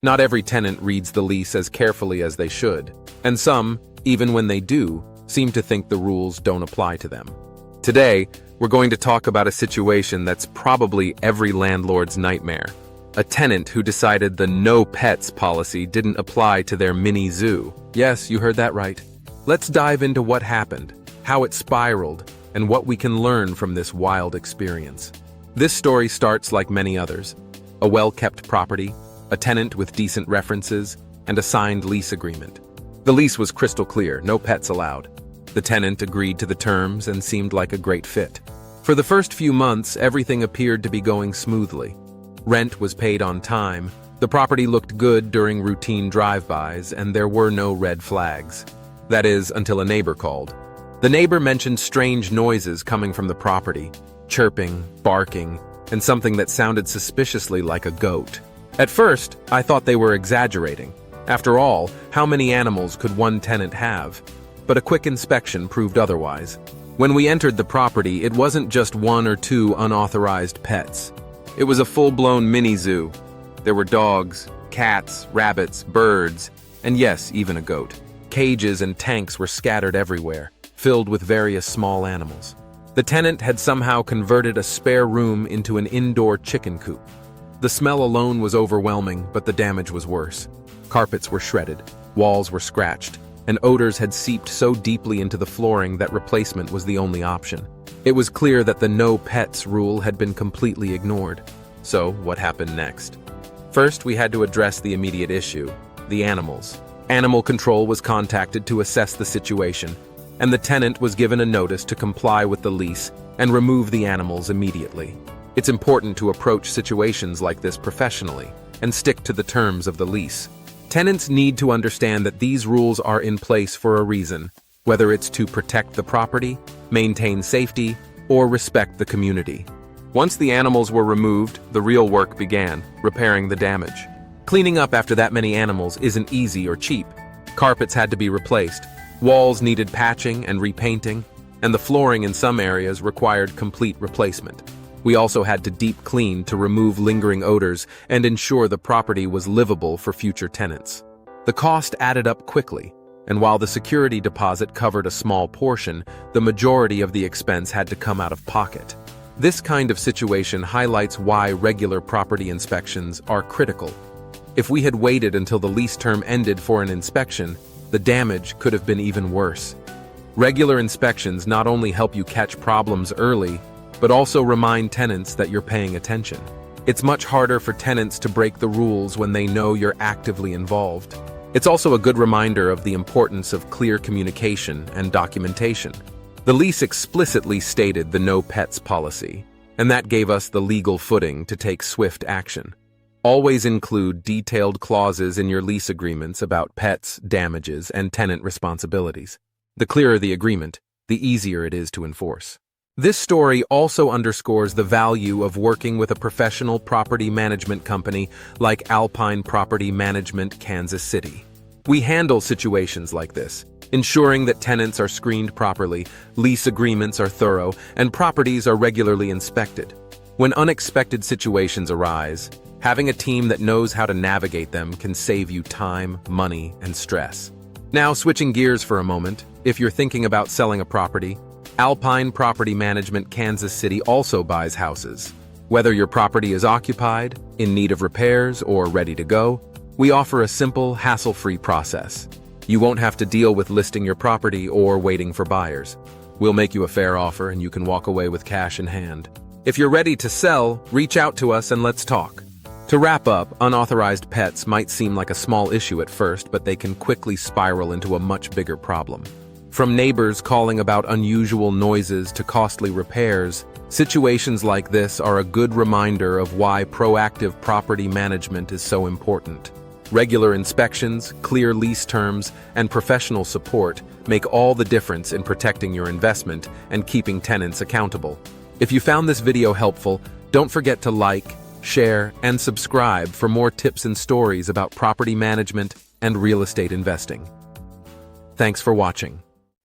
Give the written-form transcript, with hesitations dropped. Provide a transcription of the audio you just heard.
Not every tenant reads the lease as carefully as they should, and some, even when they do, seem to think the rules don't apply to them. Today, we're going to talk about a situation that's probably every landlord's nightmare. A tenant who decided the no pets policy didn't apply to their mini zoo. Yes, you heard that right. Let's dive into what happened, how it spiraled, and what we can learn from this wild experience. This story starts like many others. A well-kept property, a tenant with decent references, and a signed lease agreement. The lease was crystal clear, no pets allowed. The tenant agreed to the terms and seemed like a great fit. For the first few months, everything appeared to be going smoothly. Rent was paid on time, the property looked good during routine drive-bys, and there were no red flags. That is, until a neighbor called. The neighbor mentioned strange noises coming from the property, chirping, barking, and something that sounded suspiciously like a goat. At first, I thought they were exaggerating. After all, how many animals could one tenant have? But a quick inspection proved otherwise. When we entered the property, it wasn't just one or two unauthorized pets. It was a full-blown mini-zoo. There were dogs, cats, rabbits, birds, and yes, even a goat. Cages and tanks were scattered everywhere, filled with various small animals. The tenant had somehow converted a spare room into an indoor chicken coop. The smell alone was overwhelming, but the damage was worse. Carpets were shredded, walls were scratched, and odors had seeped so deeply into the flooring that replacement was the only option. It was clear that the no pets rule had been completely ignored. So, what happened next? First, we had to address the immediate issue, the animals. Animal control was contacted to assess the situation, and the tenant was given a notice to comply with the lease and remove the animals immediately. It's important to approach situations like this professionally and stick to the terms of the lease. Tenants need to understand that these rules are in place for a reason, whether it's to protect the property, maintain safety, or respect the community. Once the animals were removed, the real work began, repairing the damage. Cleaning up after that many animals isn't easy or cheap. Carpets had to be replaced, walls needed patching and repainting, and the flooring in some areas required complete replacement. We also had to deep clean to remove lingering odors and ensure the property was livable for future tenants. The cost added up quickly, and while the security deposit covered a small portion, the majority of the expense had to come out of pocket. This kind of situation highlights why regular property inspections are critical. If we had waited until the lease term ended for an inspection, the damage could have been even worse. Regular inspections not only help you catch problems early, but also remind tenants that you're paying attention. It's much harder for tenants to break the rules when they know you're actively involved. It's also a good reminder of the importance of clear communication and documentation. The lease explicitly stated the no pets policy, and that gave us the legal footing to take swift action. Always include detailed clauses in your lease agreements about pets, damages, and tenant responsibilities. The clearer the agreement, the easier it is to enforce. This story also underscores the value of working with a professional property management company like Alpine Property Management, Kansas City. We handle situations like this, ensuring that tenants are screened properly, lease agreements are thorough, and properties are regularly inspected. When unexpected situations arise, having a team that knows how to navigate them can save you time, money, and stress. Now, switching gears for a moment, if you're thinking about selling a property, Alpine Property Management Kansas City also buys houses. Whether your property is occupied, in need of repairs, or ready to go, we offer a simple, hassle-free process. You won't have to deal with listing your property or waiting for buyers. We'll make you a fair offer and you can walk away with cash in hand. If you're ready to sell, reach out to us and let's talk. To wrap up, unauthorized pets might seem like a small issue at first, but they can quickly spiral into a much bigger problem. From neighbors calling about unusual noises to costly repairs, situations like this are a good reminder of why proactive property management is so important. Regular inspections, clear lease terms, and professional support make all the difference in protecting your investment and keeping tenants accountable. If you found this video helpful, don't forget to like, share, and subscribe for more tips and stories about property management and real estate investing. Thanks for watching.